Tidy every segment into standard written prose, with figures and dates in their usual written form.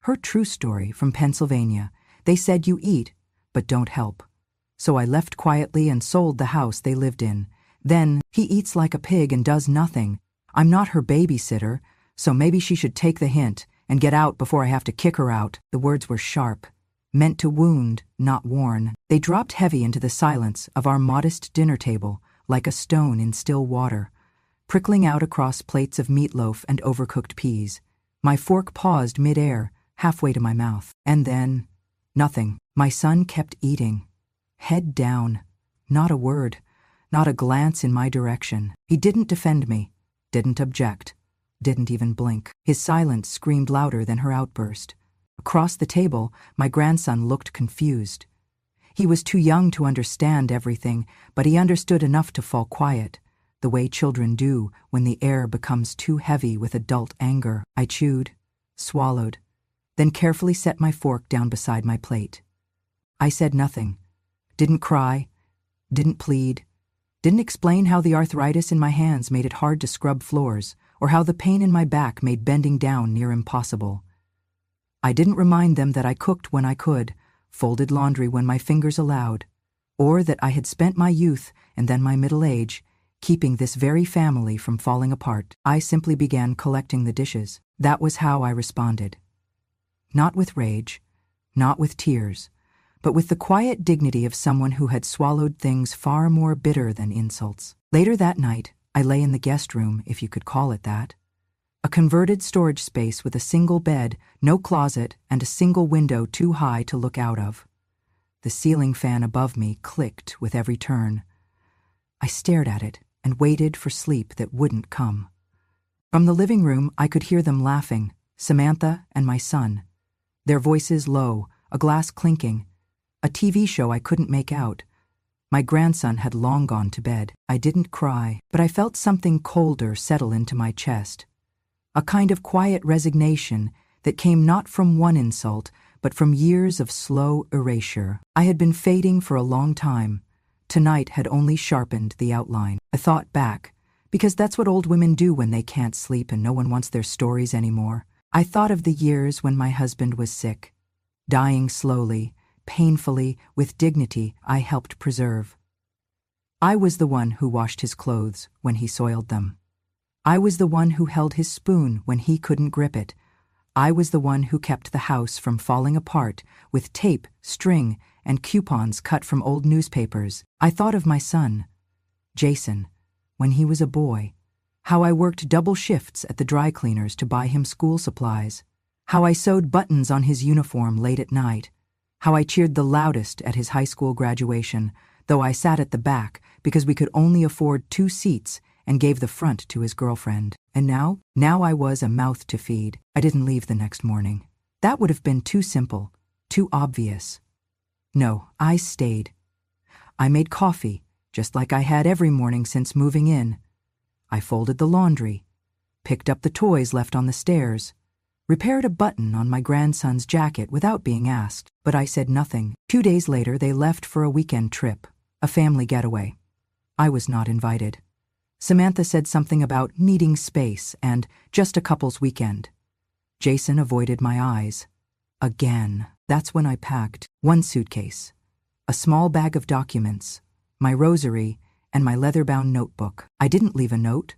Her true story from Pennsylvania. They said you eat, but don't help. So I left quietly and sold the house they lived in. Then, he eats like a pig and does nothing. I'm not her babysitter, so maybe she should take the hint and get out before I have to kick her out. The words were sharp, meant to wound, not warn. They dropped heavy into the silence of our modest dinner table, like a stone in still water, prickling out across plates of meatloaf and overcooked peas. My fork paused mid-air, halfway to my mouth. And then, nothing. My son kept eating. Head down. Not a word. Not a glance in my direction. He didn't defend me. Didn't object. Didn't even blink. His silence screamed louder than her outburst. Across the table, my grandson looked confused. He was too young to understand everything, but he understood enough to fall quiet, the way children do when the air becomes too heavy with adult anger. I chewed, swallowed, then carefully set my fork down beside my plate. I said nothing. Didn't cry. Didn't plead. Didn't explain how the arthritis in my hands made it hard to scrub floors, or how the pain in my back made bending down near impossible. I didn't remind them that I cooked when I could, folded laundry when my fingers allowed, or that I had spent my youth and then my middle age keeping this very family from falling apart. I simply began collecting the dishes. That was how I responded. Not with rage, not with tears, but with the quiet dignity of someone who had swallowed things far more bitter than insults. Later that night, I lay in the guest room, if you could call it that. A converted storage space with a single bed, no closet, and a single window too high to look out of. The ceiling fan above me clicked with every turn. I stared at it and waited for sleep that wouldn't come. From the living room, I could hear them laughing, Samantha and my son. Their voices low, a glass clinking, a TV show I couldn't make out. My grandson had long gone to bed. I didn't cry, but I felt something colder settle into my chest. A kind of quiet resignation that came not from one insult, but from years of slow erasure. I had been fading for a long time. Tonight had only sharpened the outline. I thought back, because that's what old women do when they can't sleep and no one wants their stories anymore. I thought of the years when my husband was sick, dying slowly, painfully, with dignity I helped preserve. I was the one who washed his clothes when he soiled them. I was the one who held his spoon when he couldn't grip it. I was the one who kept the house from falling apart with tape, string, and coupons cut from old newspapers. I thought of my son, Jason, when he was a boy, how I worked double shifts at the dry cleaners to buy him school supplies, how I sewed buttons on his uniform late at night, how I cheered the loudest at his high school graduation, though I sat at the back because we could only afford 2 seats and gave the front to his girlfriend. And now I was a mouth to feed. I didn't leave the next morning. That would have been too simple, too obvious. No, I stayed. I made coffee, just like I had every morning since moving in. I folded the laundry, picked up the toys left on the stairs, repaired a button on my grandson's jacket without being asked, but I said nothing. 2 days later, they left for a weekend trip, a family getaway. I was not invited. Samantha said something about needing space and just a couple's weekend. Jason avoided my eyes. Again. That's when I packed 1 suitcase, a small bag of documents, my rosary, and my leather-bound notebook. I didn't leave a note,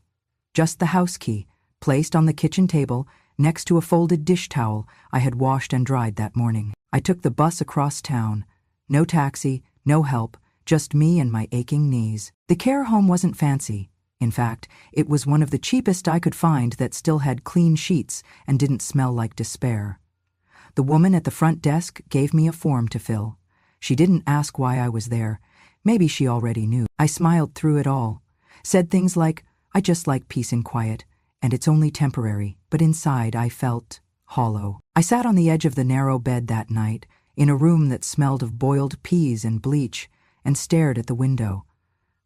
just the house key, placed on the kitchen table next to a folded dish towel I had washed and dried that morning. I took the bus across town. No taxi, no help, just me and my aching knees. The care home wasn't fancy. In fact, it was one of the cheapest I could find that still had clean sheets and didn't smell like despair. The woman at the front desk gave me a form to fill. She didn't ask why I was there. Maybe she already knew. I smiled through it all, said things like, I just like peace and quiet, and it's only temporary, but inside I felt hollow. I sat on the edge of the narrow bed that night, in a room that smelled of boiled peas and bleach, and stared at the window.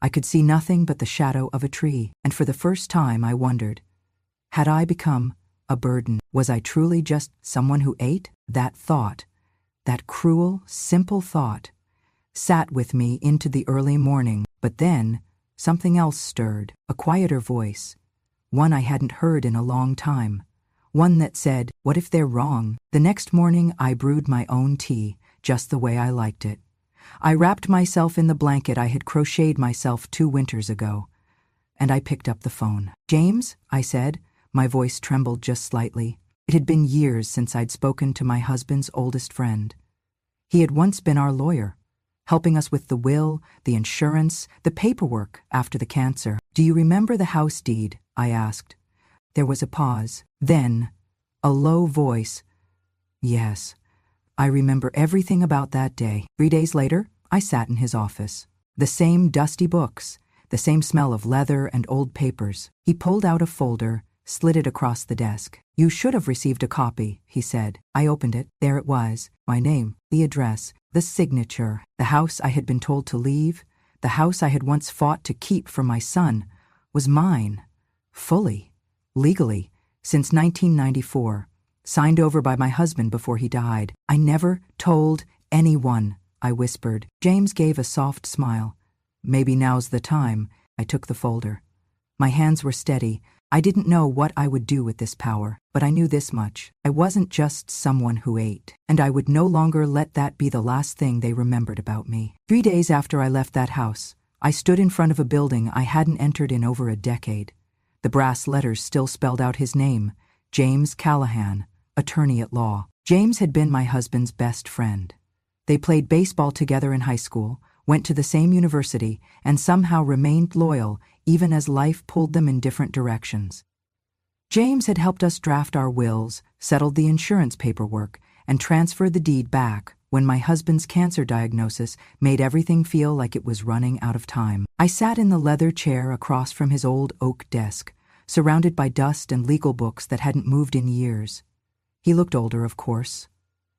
I could see nothing but the shadow of a tree, and for the first time I wondered, had I become a burden? Was I truly just someone who ate? That thought, that cruel, simple thought, sat with me into the early morning. But then, something else stirred, a quieter voice, one I hadn't heard in a long time, One that said, "What if they're wrong?" The next morning I brewed my own tea, just the way I liked it. I wrapped myself in the blanket I had crocheted myself 2 winters ago, and I picked up the phone. "James," I said. My voice trembled just slightly. It had been years since I'd spoken to my husband's oldest friend. He had once been our lawyer, helping us with the will, the insurance, the paperwork after the cancer. "Do you remember the house deed?" I asked. There was a pause. Then, a low voice. "Yes, I remember everything about that day." 3 days later, I sat in his office. The same dusty books, the same smell of leather and old papers. He pulled out a folder, slid it across the desk. "You should have received a copy," he said. I opened it. There it was. My name, the address, the signature. The house I had been told to leave, the house I had once fought to keep for my son, was mine. Fully. Legally. Since 1994. Signed over by my husband before he died. "I never told anyone," I whispered. James gave a soft smile. "Maybe now's the time." I took the folder. My hands were steady. I didn't know what I would do with this power, but I knew this much. I wasn't just someone who ate, and I would no longer let that be the last thing they remembered about me. 3 days after I left that house, I stood in front of a building I hadn't entered in over a decade. The brass letters still spelled out his name, James Callahan, attorney at law. James had been my husband's best friend. They played baseball together in high school, went to the same university, and somehow remained loyal even as life pulled them in different directions. James had helped us draft our wills, settled the insurance paperwork, and transferred the deed back when my husband's cancer diagnosis made everything feel like it was running out of time. I sat in the leather chair across from his old oak desk, surrounded by dust and legal books that hadn't moved in years. He looked older, of course.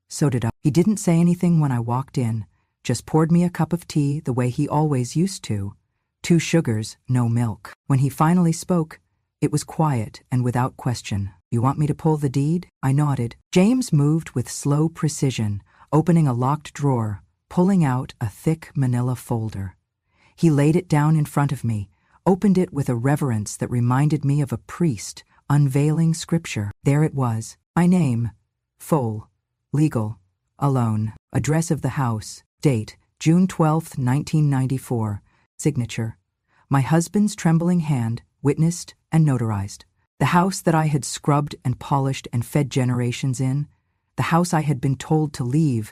So did I. He didn't say anything when I walked in, just poured me a cup of tea the way he always used to. 2 sugars, no milk. When he finally spoke, it was quiet and without question. "You want me to pull the deed?" I nodded. James moved with slow precision, opening a locked drawer, pulling out a thick manila folder. He laid it down in front of me, opened it with a reverence that reminded me of a priest unveiling scripture. There it was. My name, full, legal, alone, address of the house, date, June 12, 1994, signature. My husband's trembling hand, witnessed and notarized. The house that I had scrubbed and polished and fed generations in, the house I had been told to leave,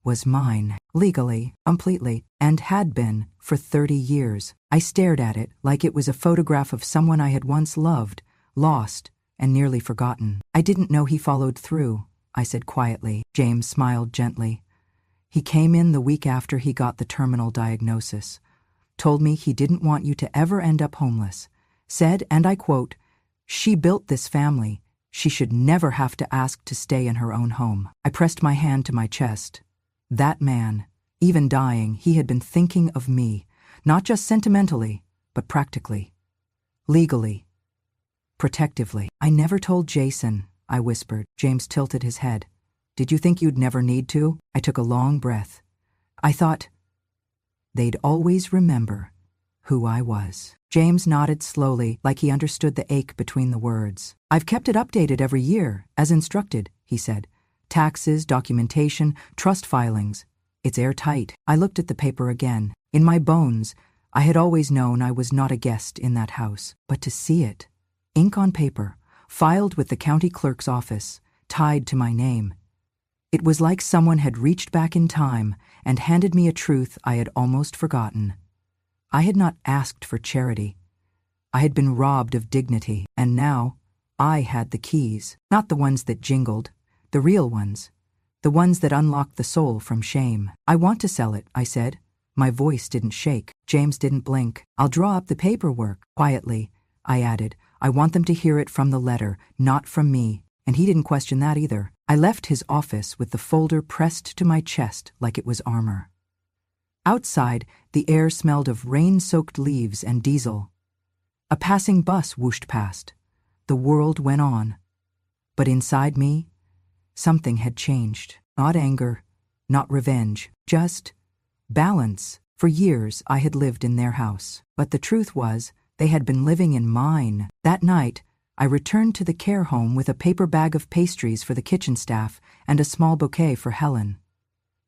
was mine, legally, completely, and had been for 30 years. I stared at it like it was a photograph of someone I had once loved, lost, and nearly forgotten. "I didn't know he followed through," I said quietly. James smiled gently. "He came in the week after he got the terminal diagnosis. Told me he didn't want you to ever end up homeless. Said, and I quote, 'She built this family. She should never have to ask to stay in her own home.'" I pressed my hand to my chest. That man, even dying, he had been thinking of me, not just sentimentally, but practically, legally, protectively. "I never told Jason," I whispered. James tilted his head. "Did you think you'd never need to?" I took a long breath. I thought they'd always remember who I was. James nodded slowly, like he understood the ache between the words. "I've kept it updated every year, as instructed," he said. "Taxes, documentation, trust filings. It's airtight." I looked at the paper again. In my bones, I had always known I was not a guest in that house. But to see it, ink on paper, filed with the county clerk's office, tied to my name, it was like someone had reached back in time and handed me a truth I had almost forgotten. I had not asked for charity. I had been robbed of dignity, and now I had the keys, not the ones that jingled, the real ones, the ones that unlocked the soul from shame. "I want to sell it," I said. My voice didn't shake. James didn't blink. "I'll draw up the paperwork." Quietly, I added, "I want them to hear it from the letter, not from me." And he didn't question that either. I left his office with the folder pressed to my chest like it was armor. Outside, the air smelled of rain-soaked leaves and diesel. A passing bus whooshed past. The world went on. But inside me, something had changed. Not anger, not revenge, just balance. For years, I had lived in their house. But the truth was, they had been living in mine. That night, I returned to the care home with a paper bag of pastries for the kitchen staff and a small bouquet for Helen.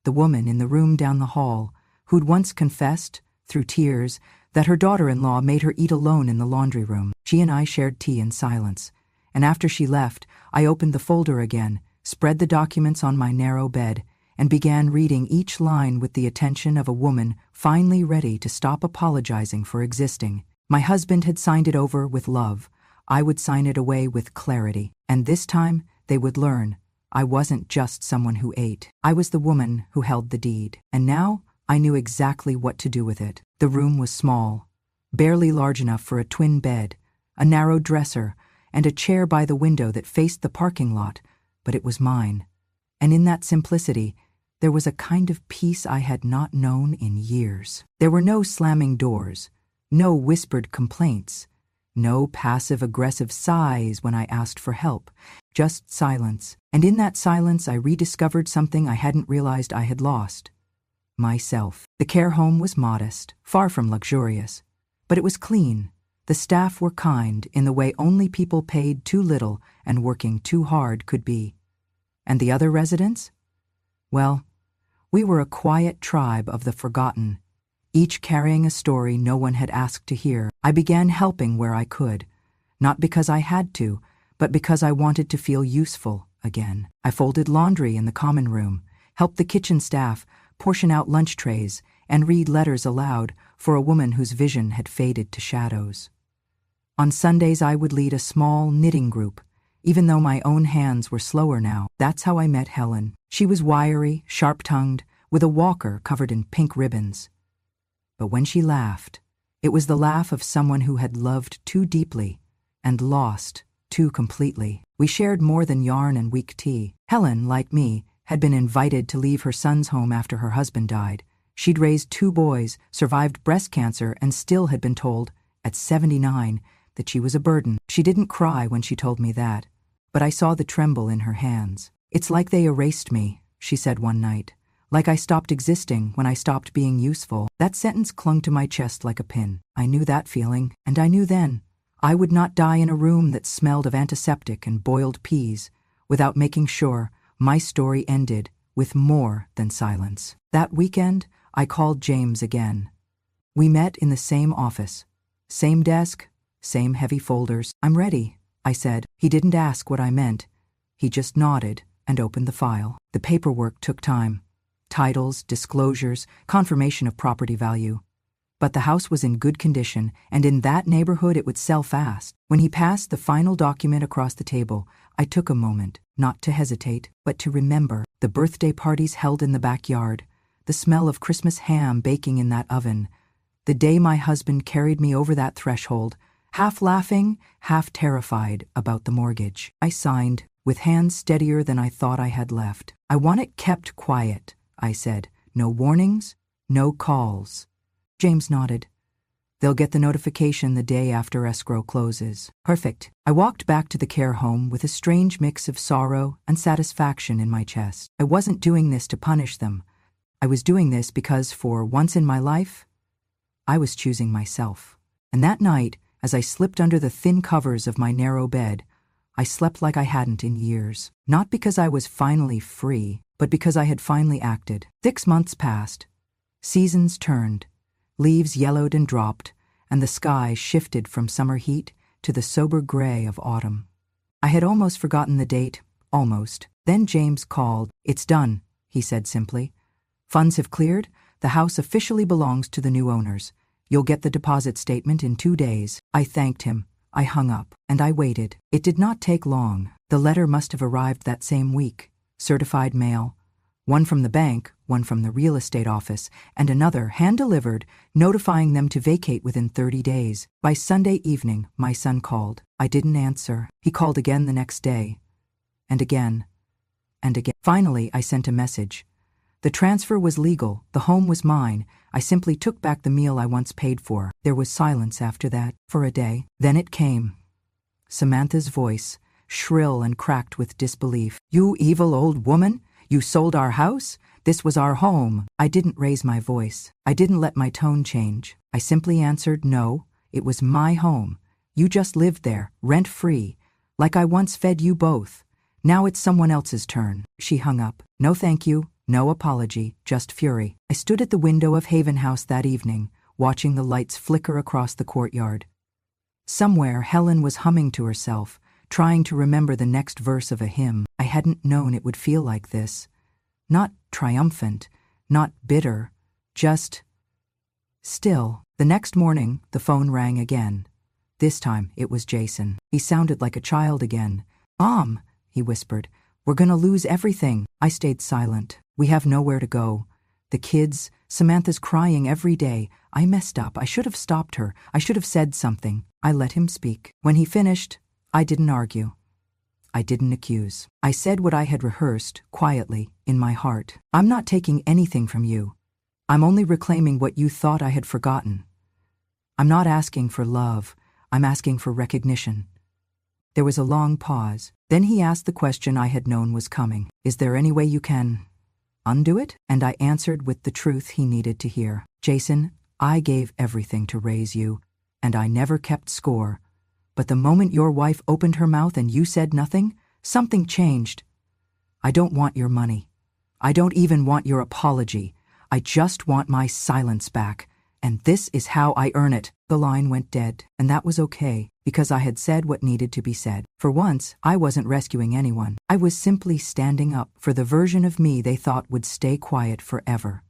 The woman in the room down the hall, who'd once confessed, through tears, that her daughter-in-law made her eat alone in the laundry room. She and I shared tea in silence, and after she left, I opened the folder again, spread the documents on my narrow bed, and began reading each line with the attention of a woman finally ready to stop apologizing for existing. My husband had signed it over with love. I would sign it away with clarity, and this time they would learn I wasn't just someone who ate. I was the woman who held the deed, and now I knew exactly what to do with it. The room was small, barely large enough for a twin bed, a narrow dresser, and a chair by the window that faced the parking lot, but it was mine. And in that simplicity, there was a kind of peace I had not known in years. There were no slamming doors, no whispered complaints, no passive-aggressive sighs when I asked for help, just silence. And in that silence, I rediscovered something I hadn't realized I had lost. Myself. The care home was modest, far from luxurious, but it was clean. The staff were kind in the way only people paid too little and working too hard could be. And the other residents? Well, we were a quiet tribe of the forgotten, each carrying a story no one had asked to hear. I began helping where I could, not because I had to, but because I wanted to feel useful again. I folded laundry in the common room, helped the kitchen staff portion out lunch trays, and read letters aloud for a woman whose vision had faded to shadows. On Sundays I would lead a small knitting group, even though my own hands were slower now. That's how I met Helen. She was wiry, sharp-tongued, with a walker covered in pink ribbons. But when she laughed, it was the laugh of someone who had loved too deeply and lost too completely. We shared more than yarn and weak tea. Helen, like me, had been invited to leave her son's home after her husband died. She'd raised 2 boys, survived breast cancer, and still had been told, at 79, that she was a burden. She didn't cry when she told me that, but I saw the tremble in her hands. "It's like they erased me," she said one night. "Like I stopped existing when I stopped being useful." That sentence clung to my chest like a pin. I knew that feeling, and I knew then I would not die in a room that smelled of antiseptic and boiled peas without making sure my story ended with more than silence. That weekend, I called James again. We met in the same office, same desk, same heavy folders. "I'm ready," I said. He didn't ask what I meant. He just nodded and opened the file. The paperwork took time. Titles, disclosures, confirmation of property value. But the house was in good condition, and in that neighborhood it would sell fast. When he passed the final document across the table, I took a moment, not to hesitate, but to remember the birthday parties held in the backyard, the smell of Christmas ham baking in that oven, the day my husband carried me over that threshold, half laughing, half terrified about the mortgage. I signed, with hands steadier than I thought I had left. "I want it kept quiet," I said. "No warnings, no calls." James nodded. "They'll get the notification the day after escrow closes." Perfect. I walked back to the care home with a strange mix of sorrow and satisfaction in my chest. I wasn't doing this to punish them. I was doing this because, for once in my life, I was choosing myself. And that night, as I slipped under the thin covers of my narrow bed, I slept like I hadn't in years. Not because I was finally free, but because I had finally acted. 6 months passed. Seasons turned. Leaves yellowed and dropped, and the sky shifted from summer heat to the sober gray of autumn. I had almost forgotten the date, almost. Then James called. "It's done," he said simply. "Funds have cleared. The house officially belongs to the new owners. You'll get the deposit statement in 2 days." I thanked him. I hung up, and I waited. It did not take long. The letter must have arrived that same week. Certified mail. One from the bank, one from the real estate office, and another hand-delivered, notifying them to vacate within 30 days. By Sunday evening, my son called. I didn't answer. He called again the next day. And again. And again. Finally, I sent a message. The transfer was legal. The home was mine. I simply took back the meal I once paid for. There was silence after that, for a day. Then it came. Samantha's voice, shrill and cracked with disbelief. "You evil old woman! You sold our house? This was our home." I didn't raise my voice. I didn't let my tone change. I simply answered, "No, it was my home, You just lived there, rent-free, like I once fed you both. Now it's someone else's turn." She hung up. No thank you, no apology, just fury. I stood at the window of Haven House that evening, watching the lights flicker across the courtyard. Somewhere, Helen was humming to herself, trying to remember the next verse of a hymn. I hadn't known it would feel like this. Not triumphant, not bitter, just still. The next morning, the phone rang again. This time, it was Jason. He sounded like a child again. He whispered, "we're gonna lose everything." I stayed silent. "We have nowhere to go. The kids, Samantha's crying every day. I messed up. I should have stopped her. I should have said something." I let him speak. When he finished, I didn't argue. I didn't accuse. I said what I had rehearsed, quietly, in my heart. "I'm not taking anything from you. I'm only reclaiming what you thought I had forgotten. I'm not asking for love. I'm asking for recognition." There was a long pause. Then he asked the question I had known was coming. "Is there any way you can undo it?" And I answered with the truth he needed to hear. "Jason, I gave everything to raise you, and I never kept score. But the moment your wife opened her mouth and you said nothing, something changed. I don't want your money. I don't even want your apology. I just want my silence back, and this is how I earn it." The line went dead, and that was okay, because I had said what needed to be said. For once, I wasn't rescuing anyone. I was simply standing up for the version of me they thought would stay quiet forever.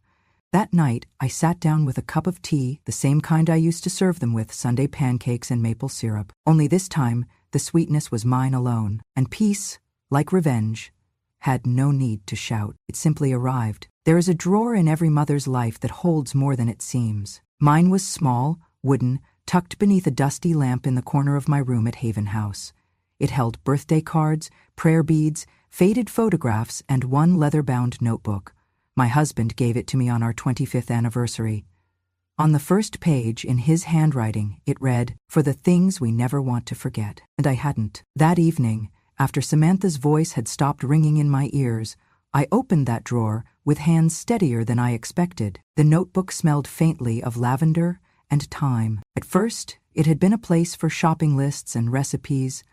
That night, I sat down with a cup of tea, the same kind I used to serve them with, Sunday pancakes and maple syrup. Only this time, the sweetness was mine alone, and peace, like revenge, had no need to shout. It simply arrived. There is a drawer in every mother's life that holds more than it seems. Mine was small, wooden, tucked beneath a dusty lamp in the corner of my room at Haven House. It held birthday cards, prayer beads, faded photographs, and one leather-bound notebook. My husband gave it to me on our 25th anniversary. On the first page, in his handwriting, it read, "For the things we never want to forget." And I hadn't. That evening, after Samantha's voice had stopped ringing in my ears, I opened that drawer with hands steadier than I expected. The notebook smelled faintly of lavender and thyme. At first, it had been a place for shopping lists and recipes,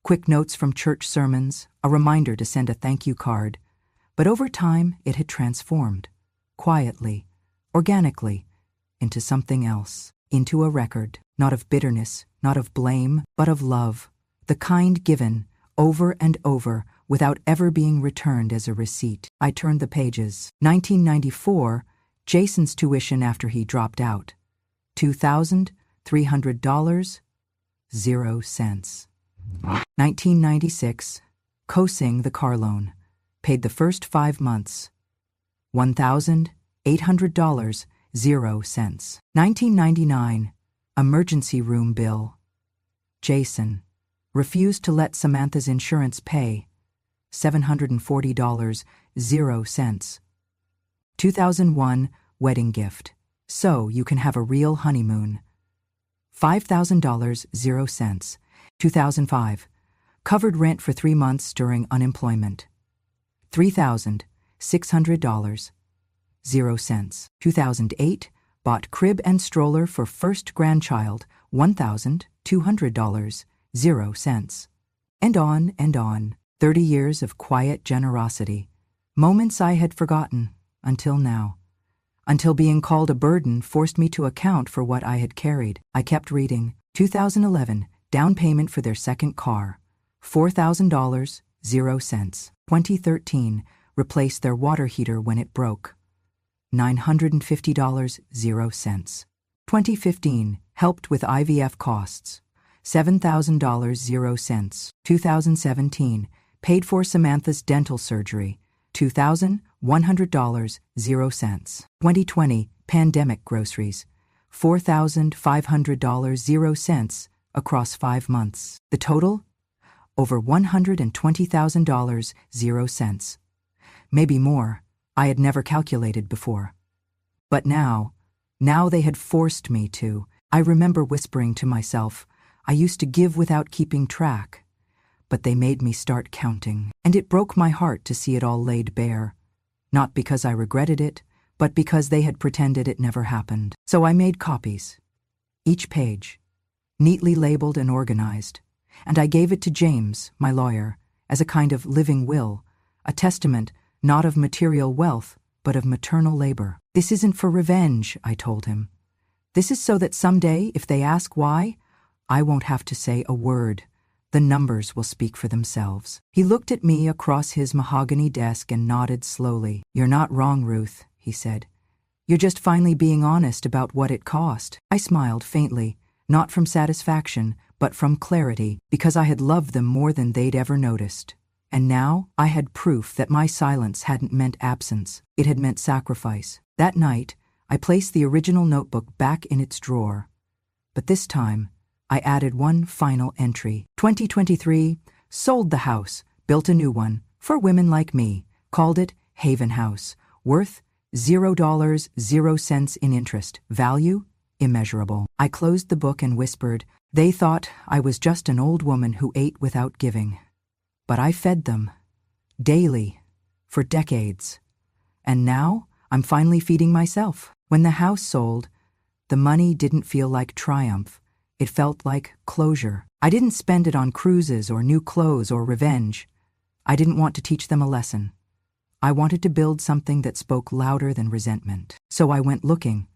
quick notes from church sermons, a reminder to send a thank you card. But over time, it had transformed, quietly, organically, into something else, into a record, not of bitterness, not of blame, but of love, the kind given, over and over, without ever being returned as a receipt. I turned the pages. 1994, Jason's tuition after he dropped out. $2,300, 0 cents. 1996, co-sing the car loan. Paid the first 5 months. $1,800, 0 cents. 1999, emergency room bill. Jason refused to let Samantha's insurance pay. $740, 0 cents. 2001, wedding gift. So you can have a real honeymoon. $5,000, 0 cents. 2005, covered rent for 3 months during unemployment. $3,600, 0 cents. 2008, bought crib and stroller for first grandchild, $1,200, 0 cents. And on and on. 30 years of quiet generosity. Moments I had forgotten, until now. Until being called a burden forced me to account for what I had carried. I kept reading. 2011, down payment for their second car. $4,000, 0 cents. 2013, replaced their water heater when it broke. $950, 0 cents. 2015, helped with IVF costs. $7,000, 0 cents. 2017, paid for Samantha's dental surgery. $2,100, 0 cents. 2020, pandemic groceries. $4,500, 0 cents, across 5 months. The total? Over $120,000, 0 cents. Maybe more. I had never calculated before. But now they had forced me to. I remember whispering to myself, I used to give without keeping track. But they made me start counting, and it broke my heart to see it all laid bare. Not because I regretted it, but because they had pretended it never happened. So I made copies. Each page, neatly labeled and organized, and I gave it to James, my lawyer, as a kind of living will, a testament not of material wealth, but of maternal labor. This isn't for revenge, I told him. This is so that someday, if they ask why, I won't have to say a word. The numbers will speak for themselves. He looked at me across his mahogany desk and nodded slowly. You're not wrong, Ruth, he said. You're just finally being honest about what it cost. I smiled faintly, not from satisfaction, but from clarity, because I had loved them more than they'd ever noticed. And now I had proof that my silence hadn't meant absence. It had meant sacrifice. That night, I placed the original notebook back in its drawer. But this time, I added one final entry. 2023, sold the house, built a new one, for women like me, called it Haven House, worth $0, 0 cents in interest, value immeasurable. I closed the book and whispered, they thought I was just an old woman who ate without giving. But I fed them, daily, for decades. And now, I'm finally feeding myself. When the house sold, the money didn't feel like triumph. It felt like closure. I didn't spend it on cruises or new clothes or revenge. I didn't want to teach them a lesson. I wanted to build something that spoke louder than resentment. So I went looking,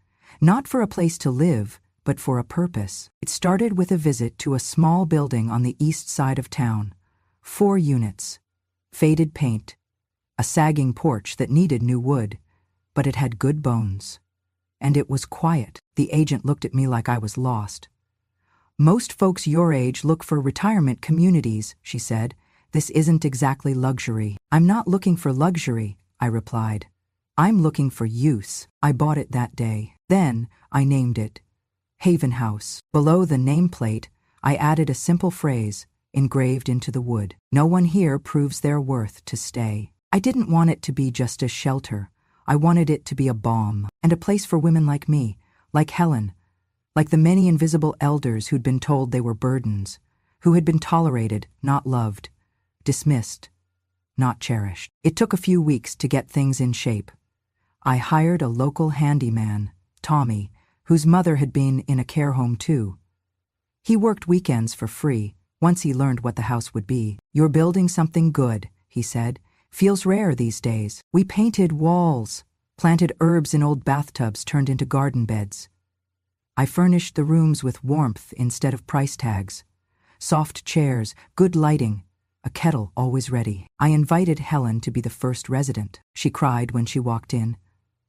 not for a place to live, but for a purpose. It started with a visit to a small building on the east side of town. 4 units, faded paint, a sagging porch that needed new wood, but it had good bones. And it was quiet. The agent looked at me like I was lost. Most folks your age look for retirement communities, she said. This isn't exactly luxury. I'm not looking for luxury, I replied. I'm looking for use. I bought it that day. Then I named it Haven House. Below the nameplate, I added a simple phrase engraved into the wood. No one here proves their worth to stay. I didn't want it to be just a shelter. I wanted it to be a balm and a place for women like me, like Helen, like the many invisible elders who'd been told they were burdens, who had been tolerated, not loved, dismissed, not cherished. It took a few weeks to get things in shape. I hired a local handyman, Tommy, whose mother had been in a care home too. He worked weekends for free, once he learned what the house would be. You're building something good, he said. Feels rare these days. We painted walls, planted herbs in old bathtubs turned into garden beds. I furnished the rooms with warmth instead of price tags. Soft chairs, good lighting, a kettle always ready. I invited Helen to be the first resident. She cried when she walked in.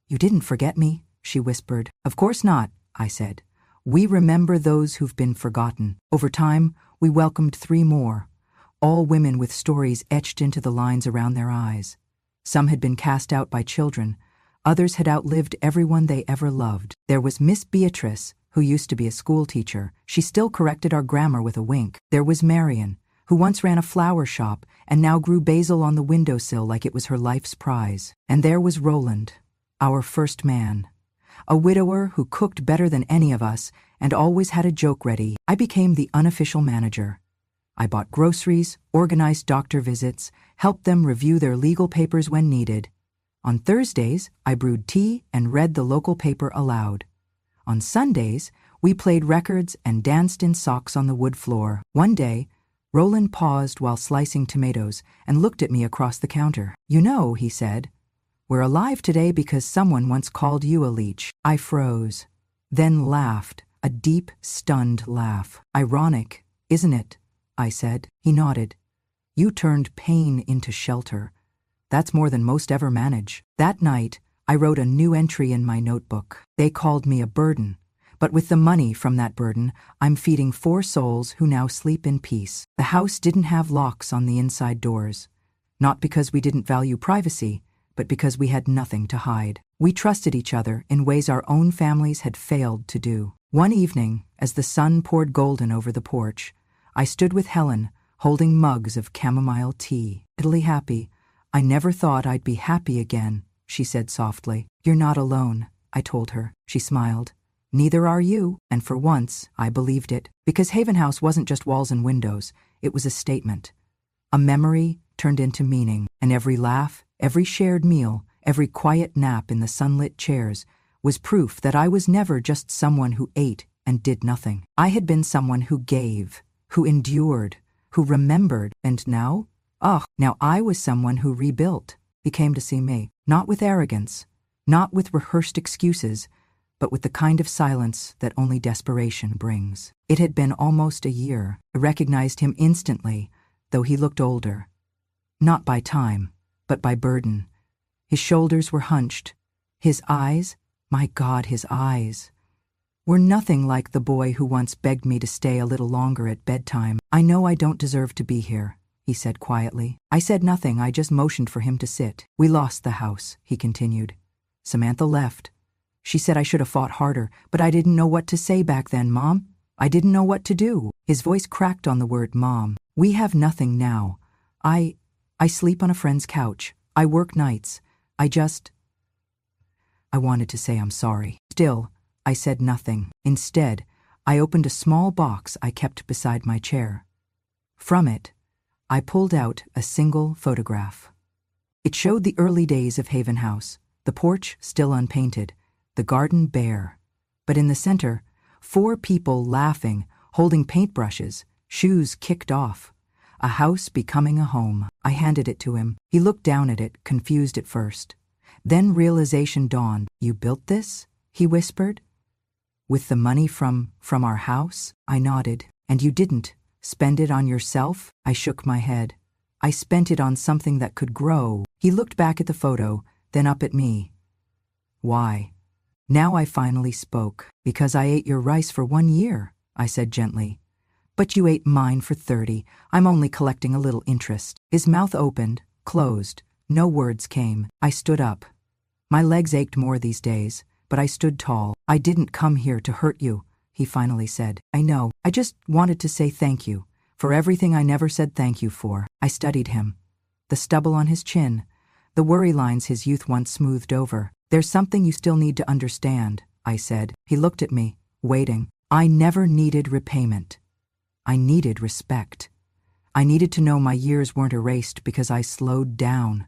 You didn't forget me, she whispered. Of course not, I said. We remember those who've been forgotten. Over time, we welcomed 3 more, all women with stories etched into the lines around their eyes. Some had been cast out by children. Others had outlived everyone they ever loved. There was Miss Beatrice, who used to be a school teacher. She still corrected our grammar with a wink. There was Marion, who once ran a flower shop and now grew basil on the windowsill like it was her life's prize. And there was Roland, our first man, a widower who cooked better than any of us and always had a joke ready. I became the unofficial manager. I bought groceries, organized doctor visits, helped them review their legal papers when needed. On Thursdays, I brewed tea and read the local paper aloud. On Sundays, we played records and danced in socks on the wood floor. One day, Roland paused while slicing tomatoes and looked at me across the counter. You know, he said, we're alive today because someone once called you a leech. I froze, then laughed, a deep, stunned laugh. Ironic, isn't it? I said. He nodded. You turned pain into shelter. That's more than most ever manage. That night, I wrote a new entry in my notebook. They called me a burden, but with the money from that burden, I'm feeding 4 souls who now sleep in peace. The house didn't have locks on the inside doors, not because we didn't value privacy, but because we had nothing to hide. We trusted each other in ways our own families had failed to do. One evening, as the sun poured golden over the porch, I stood with Helen, holding mugs of chamomile tea. Italy happy. I never thought I'd be happy again, she said softly. You're not alone, I told her. She smiled. Neither are you. And for once, I believed it. Because Haven House wasn't just walls and windows. It was a statement. A memory turned into meaning. And every laugh, every shared meal, every quiet nap in the sunlit chairs was proof that I was never just someone who ate and did nothing. I had been someone who gave, who endured, who remembered, and now? Now I was someone who rebuilt. He came to see me, not with arrogance, not with rehearsed excuses, but with the kind of silence that only desperation brings. It had been almost a year. I recognized him instantly, though he looked older. Not by time, but by burden. His shoulders were hunched. His eyes, my God, his eyes, were nothing like the boy who once begged me to stay a little longer at bedtime. I know I don't deserve to be here, he said quietly. I said nothing, I just motioned for him to sit. We lost the house, he continued. Samantha left. She said I should have fought harder, but I didn't know what to say back then, Mom. I didn't know what to do. His voice cracked on the word Mom. We have nothing now. I sleep on a friend's couch. I work nights. I wanted to say I'm sorry. Still, I said nothing. Instead, I opened a small box I kept beside my chair. From it, I pulled out a single photograph. It showed the early days of Haven House, the porch still unpainted, the garden bare. But in the center, 4 people laughing, holding paintbrushes, shoes kicked off. A house becoming a home. I handed it to him. He looked down at it, confused at first. Then realization dawned. You built this? He whispered. With the money from our house? I nodded. And you didn't spend it on yourself? I shook my head. I spent it on something that could grow. He looked back at the photo, then up at me. Why? Now I finally spoke. Because I ate your rice for 1 year, I said gently. But you ate mine for 30. I'm only collecting a little interest. His mouth opened, closed. No words came. I stood up. My legs ached more these days, but I stood tall. I didn't come here to hurt you, he finally said. I know. I just wanted to say thank you for everything I never said thank you for. I studied him. The stubble on his chin, the worry lines his youth once smoothed over. There's something you still need to understand, I said. He looked at me, waiting. I never needed repayment. I needed respect. I needed to know my years weren't erased because I slowed down,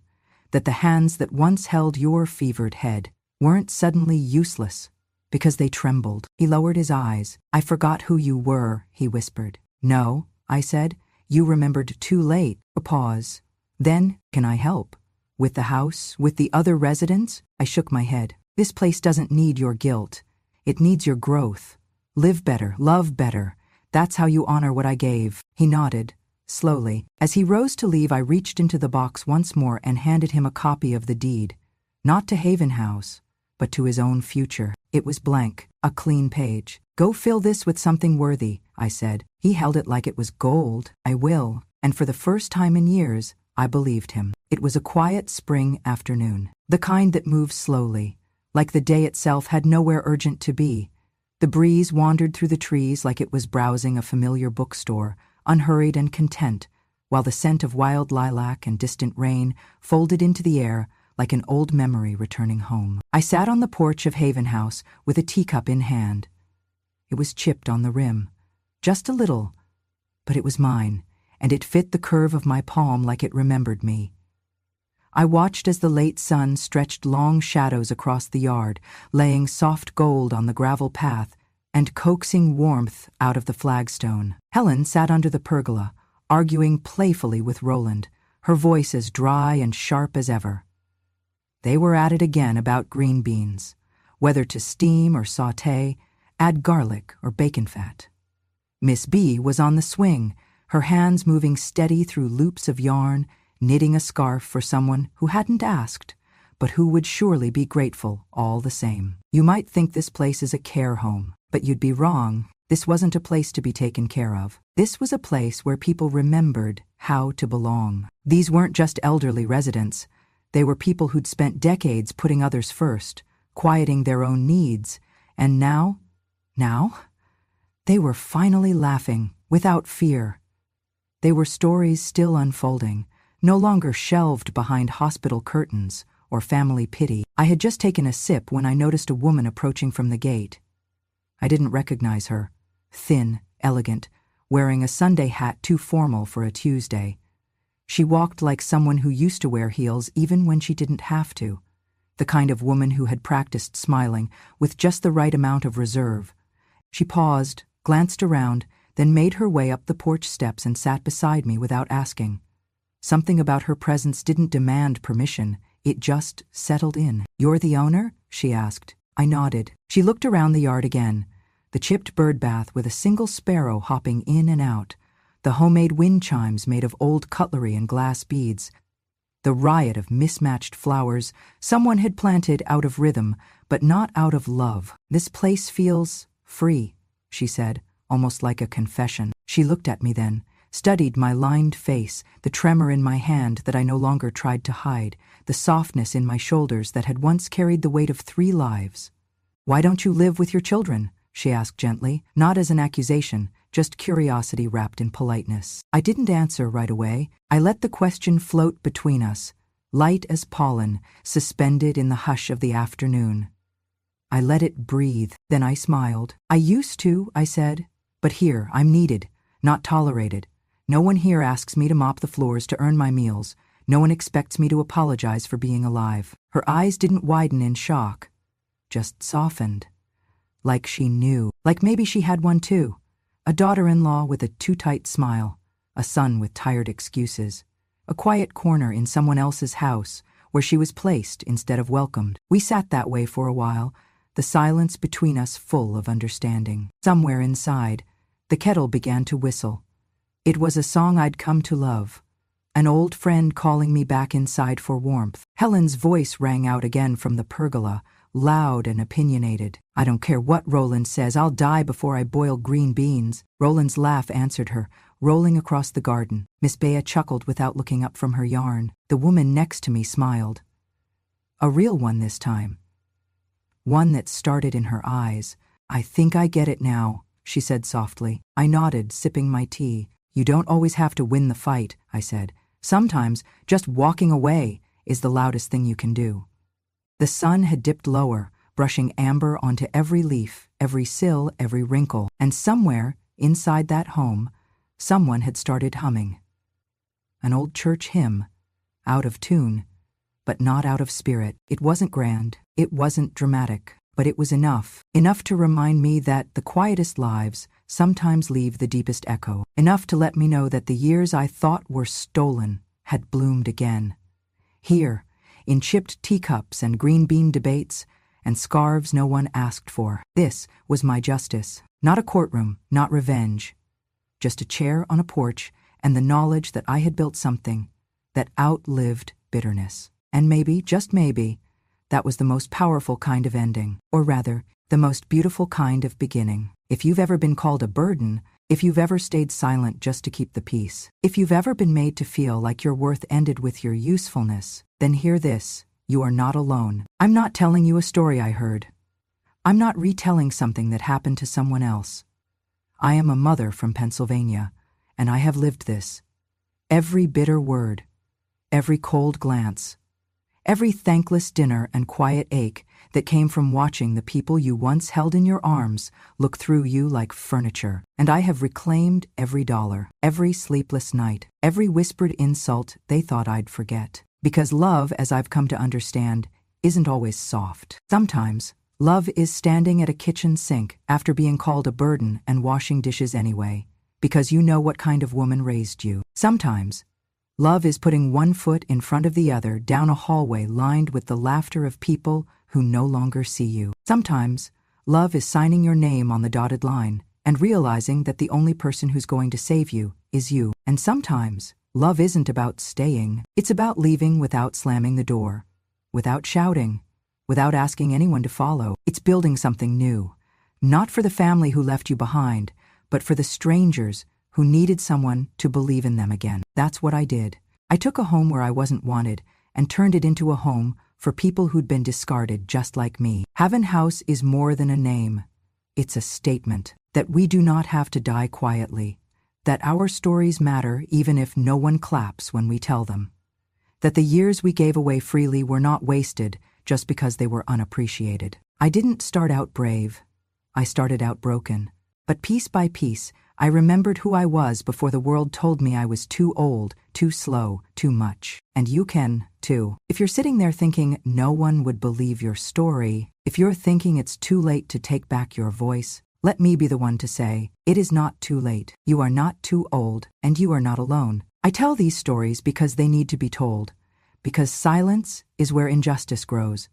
that the hands that once held your fevered head weren't suddenly useless because they trembled. He lowered his eyes. I forgot who you were, he whispered. No, I said. You remembered too late. A pause. Then, can I help? With the house, with the other residents? I shook my head. This place doesn't need your guilt. It needs your growth. Live better, love better. That's how you honor what I gave. He nodded, slowly. As he rose to leave, I reached into the box once more and handed him a copy of the deed. Not to Haven House, but to his own future. It was blank, a clean page. Go fill this with something worthy, I said. He held it like it was gold. I will. And for the first time in years, I believed him. It was a quiet spring afternoon, the kind that moves slowly, like the day itself had nowhere urgent to be. The breeze wandered through the trees like it was browsing a familiar bookstore, unhurried and content, while the scent of wild lilac and distant rain folded into the air like an old memory returning home. I sat on the porch of Haven House with a teacup in hand. It was chipped on the rim, just a little, but it was mine, and it fit the curve of my palm like it remembered me. I watched as the late sun stretched long shadows across the yard, laying soft gold on the gravel path and coaxing warmth out of the flagstone. Helen sat under the pergola, arguing playfully with Roland, her voice as dry and sharp as ever. They were at it again about green beans, whether to steam or sauté, add garlic or bacon fat. Miss B was on the swing, her hands moving steady through loops of yarn, knitting a scarf for someone who hadn't asked, but who would surely be grateful all the same. You might think this place is a care home, but you'd be wrong. This wasn't a place to be taken care of. This was a place where people remembered how to belong. These weren't just elderly residents. They were people who'd spent decades putting others first, quieting their own needs, and now, they were finally laughing, without fear. They were stories still unfolding, no longer shelved behind hospital curtains or family pity. I had just taken a sip when I noticed a woman approaching from the gate. I didn't recognize her, thin, elegant, wearing a Sunday hat too formal for a Tuesday. She walked like someone who used to wear heels even when she didn't have to, the kind of woman who had practiced smiling with just the right amount of reserve, She paused, glanced around, then made her way up the porch steps and sat beside me without asking. Something about her presence didn't demand permission, it just settled in. "You're the owner?" she asked. I nodded. She looked around the yard again, the chipped bird bath with a single sparrow hopping in and out, the homemade wind chimes made of old cutlery and glass beads, the riot of mismatched flowers someone had planted out of rhythm, but not out of love. "This place feels free," she said, almost like a confession. She looked at me then, studied my lined face, the tremor in my hand that I no longer tried to hide, the softness in my shoulders that had once carried the weight of 3 lives. "Why don't you live with your children?" she asked gently, not as an accusation, just curiosity wrapped in politeness. I didn't answer right away. I let the question float between us, light as pollen, suspended in the hush of the afternoon. I let it breathe, then I smiled. "I used to," I said, "but here I'm needed, not tolerated. No one here asks me to mop the floors to earn my meals. No one expects me to apologize for being alive." Her eyes didn't widen in shock, just softened. Like she knew, like maybe she had one too. A daughter-in-law with a too-tight smile, a son with tired excuses, a quiet corner in someone else's house where she was placed instead of welcomed. We sat that way for a while, the silence between us full of understanding. Somewhere inside, the kettle began to whistle. It was a song I'd come to love, an old friend calling me back inside for warmth. Helen's voice rang out again from the pergola, loud and opinionated. "I don't care what Roland says, I'll die before I boil green beans." Roland's laugh answered her, rolling across the garden. Miss Bea chuckled without looking up from her yarn. The woman next to me smiled. A real one this time. One that started in her eyes. "I think I get it now," she said softly. I nodded, sipping my tea. "You don't always have to win the fight," I said. "Sometimes just walking away is the loudest thing you can do." The sun had dipped lower, brushing amber onto every leaf, every sill, every wrinkle, and somewhere, inside that home, someone had started humming. An old church hymn, out of tune, but not out of spirit. It wasn't grand, it wasn't dramatic, but it was enough to remind me that the quietest lives sometimes leave the deepest echo, enough to let me know that the years I thought were stolen had bloomed again. Here, in chipped teacups and green bean debates, and scarves no one asked for. This was my justice. Not a courtroom, not revenge. Just a chair on a porch and the knowledge that I had built something that outlived bitterness. And maybe, just maybe, that was the most powerful kind of ending. Or rather, the most beautiful kind of beginning. If you've ever been called a burden, if you've ever stayed silent just to keep the peace, if you've ever been made to feel like your worth ended with your usefulness, then hear this, you are not alone. I'm not telling you a story I heard. I'm not retelling something that happened to someone else. I am a mother from Pennsylvania, and I have lived this. Every bitter word, every cold glance, every thankless dinner and quiet ache that came from watching the people you once held in your arms look through you like furniture. And I have reclaimed every dollar, every sleepless night, every whispered insult they thought I'd forget. Because love, as I've come to understand, isn't always soft. Sometimes, love is standing at a kitchen sink after being called a burden and washing dishes anyway, because you know what kind of woman raised you. Sometimes, love is putting one foot in front of the other down a hallway lined with the laughter of people who no longer see you. Sometimes, love is signing your name on the dotted line and realizing that the only person who's going to save you is you. And sometimes, love isn't about staying. It's about leaving without slamming the door, without shouting, without asking anyone to follow. It's building something new, not for the family who left you behind, but for the strangers who needed someone to believe in them again. That's what I did. I took a home where I wasn't wanted and turned it into a home for people who'd been discarded just like me. Haven House is more than a name. It's a statement that we do not have to die quietly, that our stories matter even if no one claps when we tell them, that the years we gave away freely were not wasted just because they were unappreciated. I didn't start out brave. I started out broken. But piece by piece, I remembered who I was before the world told me I was too old, too slow, too much. And you can, too. If you're sitting there thinking no one would believe your story, if you're thinking it's too late to take back your voice, Let me be the one to say, it is not too late. You are not too old, and you are not alone. I tell these stories because they need to be told. Because silence is where injustice grows.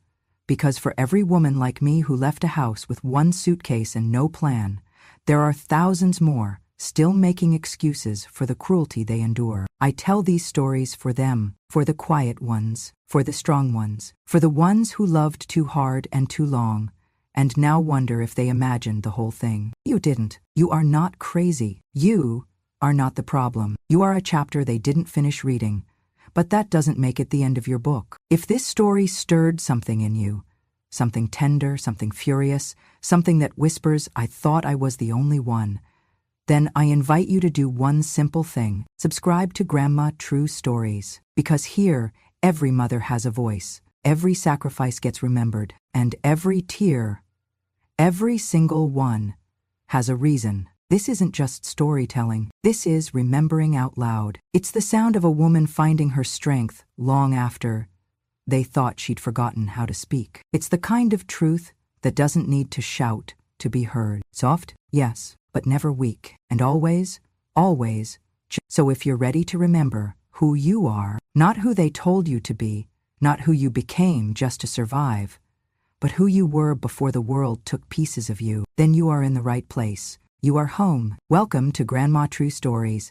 Because for every woman like me who left a house with one suitcase and no plan, there are thousands more still making excuses for the cruelty they endure. I tell these stories for them, for the quiet ones, for the strong ones, for the ones who loved too hard and too long, and now wonder if they imagined the whole thing. You didn't. You are not crazy. You are not the problem. You are a chapter they didn't finish reading, but that doesn't make it the end of your book. If this story stirred something in you, something tender, something furious, something that whispers, I thought I was the only one, then I invite you to do one simple thing. Subscribe to Grandma True Stories. Because here, every mother has a voice, every sacrifice gets remembered, and every tear, every single one, has a reason. This isn't just storytelling. This is remembering out loud. It's the sound of a woman finding her strength long after they thought she'd forgotten how to speak. It's the kind of truth that doesn't need to shout to be heard. Soft? Yes, but never weak. And always, always. So if you're ready to remember who you are, not who they told you to be, not who you became just to survive, but who you were before the world took pieces of you, then you are in the right place. You are home. Welcome to Grandma True Stories.